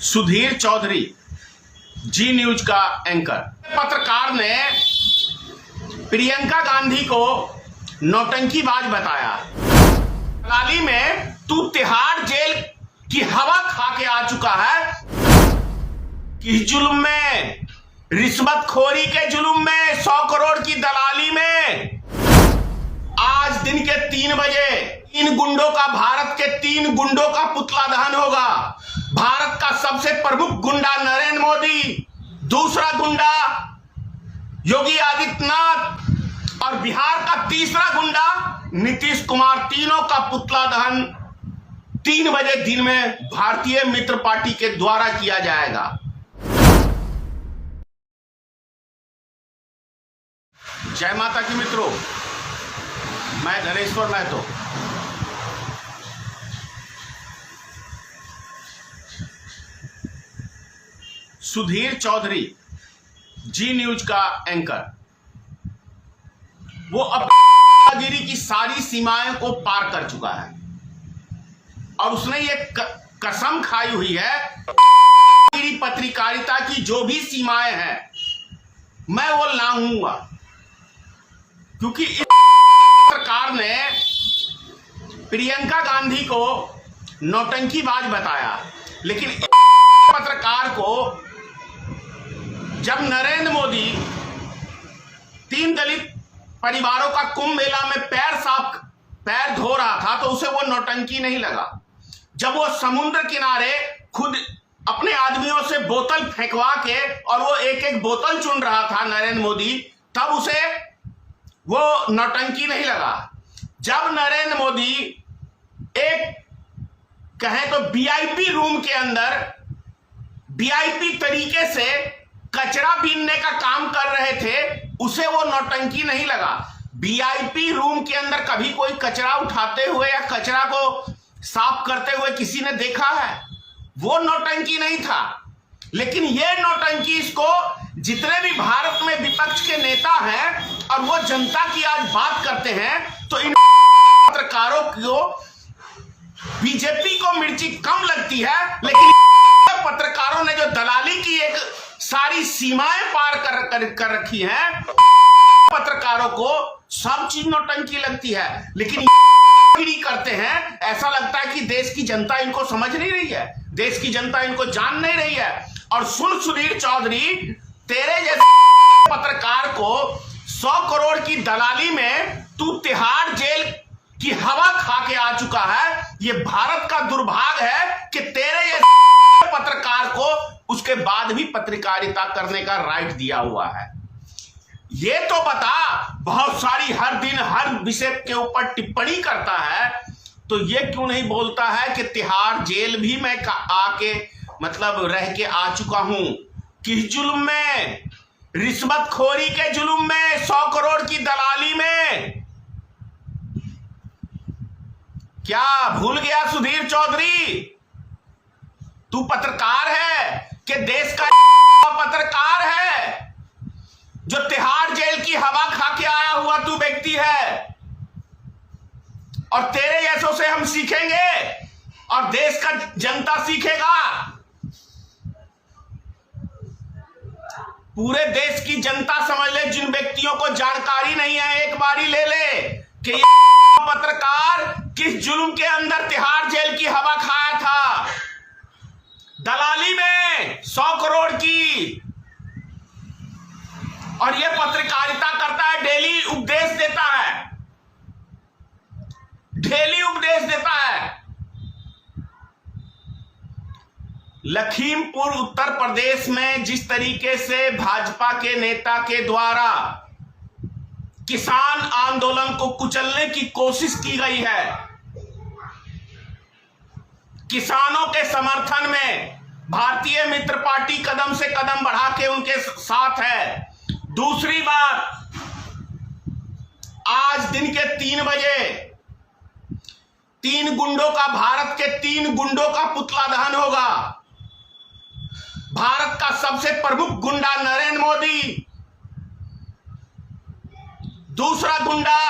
सुधीर चौधरी जी news का anchor पत्रकार ने प्रियंका गांधी को नौटंकीबाज बताया। दलाली में तू तिहाड़ जेल की हवा खा के आ चुका है कि जुल्म में, रिश्वतखोरी के जुल्म में, 100 करोड़ की दलाली में आज दिन के 3 बजे 3 गुंडों का, भारत के 3 गुंडों का पुतला दहन होगा। भारत का सबसे प्रमुख गुंडा नरेंद्र मोदी, दूसरा गुंडा योगी आदित्यनाथ और बिहार का तीसरा गुंडा नीतीश कुमार, तीनों का पुतला दहन 3 बजे दिन में भारतीय मित्र पार्टी के द्वारा किया जाएगा। जय माता की मित्रों, मैं धनेश्वर महतो। सुधीर चौधरी जी न्यूज का एंकर, वो अपनी की सारी सीमाएं को पार कर चुका है और उसने ये कसम खाई हुई है पत्रकारिता की जो भी सीमाएं हैं मैं वो लाऊंगा, क्योंकि इस पत्रकार ने प्रियंका गांधी को नौटंकीबाज बताया। लेकिन इस पत्रकार को जब नरेंद्र मोदी 3 दलित परिवारों का कुंभ मेला में पैर धो रहा था तो उसे वो नौटंकी नहीं लगा। जब वो समुद्र किनारे खुद अपने आदमियों से बोतल फेंकवा के और वो एक एक बोतल चुन रहा था नरेंद्र मोदी, तब उसे वो नौटंकी नहीं लगा। जब नरेंद्र मोदी एक कहें तो वीआईपी रूम के अंदर वीआईपी तरीके से कचरा बीनने का काम कर रहे थे, उसे वो नौटंकी नहीं लगा। वीआईपी रूम के अंदर कभी कोई कचरा उठाते हुए या कचरा को साफ करते हुए किसी ने देखा है? वो नौटंकी नहीं था। लेकिन ये नौटंकी इसको जितने भी भारत में विपक्ष के नेता हैं और वो जनता की आज बात करते हैं, तो इन पत्रकारों को बीजेपी को मिर्ची कम लगती है, लेकिन पत्रकारों ने जो दलाली की एक सारी सीमाएं पार कर रखी हैं, पत्रकारों को सब चीज नौटंकी लगती है। लेकिन करते हैं, ऐसा लगता है कि देश की जनता इनको समझ नहीं रही है, देश की जनता इनको जान नहीं रही है। और सुन सुधीर चौधरी, तेरे जैसे पत्रकार को 100 करोड़ की दलाली में तू तिहाड़ जेल की हवा खा के आ चुका है। ये भारत का दुर्भाग्य है कि तेरे जैसे पत्रकार को उसके बाद भी पत्रकारिता करने का राइट दिया हुआ है। ये तो बता, बहुत सारी हर दिन हर विषय के ऊपर टिप्पणी करता है, तो ये क्यों नहीं बोलता है कि तिहाड़ जेल भी मैं आके मतलब रह के आ चुका हूं। किस जुल्म में, रिश्वतखोरी के जुल्म में, 100 करोड़ की दलाली में। क्या भूल गया सुधीर चौधरी? तू पत्रकार है कि देश का पत्रकार है जो तिहाड़ जेल की हवा खा के आया हुआ तू व्यक्ति है। और तेरे जैसों से हम सीखेंगे और देश का जनता सीखेगा। पूरे देश की जनता समझ ले, जिन व्यक्तियों को जानकारी नहीं है एक बारी ले ले कि ये पत्रकार किस जुल्म के अंदर तिहाड़ जेल की हवा खाया था, दलाली में 100 करोड़ की। और ये पत्रकारिता करता है, डेली उपदेश देता है, डेली उपदेश देता है। लखीमपुर उत्तर प्रदेश में जिस तरीके से भाजपा के नेता के द्वारा किसान आंदोलन को कुचलने की कोशिश की गई है, किसानों के समर्थन में भारतीय मित्र पार्टी कदम से कदम बढ़ा के उनके साथ है। दूसरी बात, आज दिन के 3 बजे 3 गुंडों का, भारत के 3 गुंडों का पुतला दहन होगा। भारत का सबसे प्रमुख गुंडा नरेंद्र मोदी, दूसरा गुंडा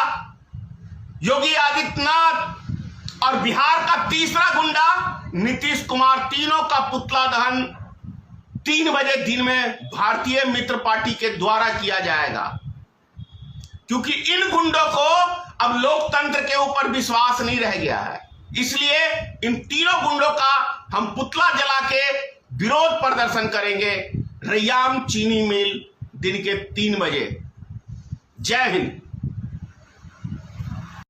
योगी आदित्यनाथ और बिहार का तीसरा गुंडा नीतीश कुमार, तीनों का पुतला दहन 3 बजे दिन में भारतीय मित्र पार्टी के द्वारा किया जाएगा, क्योंकि इन गुंडों को अब लोकतंत्र के ऊपर विश्वास नहीं रह गया है। इसलिए इन तीनों गुंडों का हम पुतला जला के विरोध प्रदर्शन करेंगे रैयाम चीनी मिल दिन के 3 बजे। जय हिंद।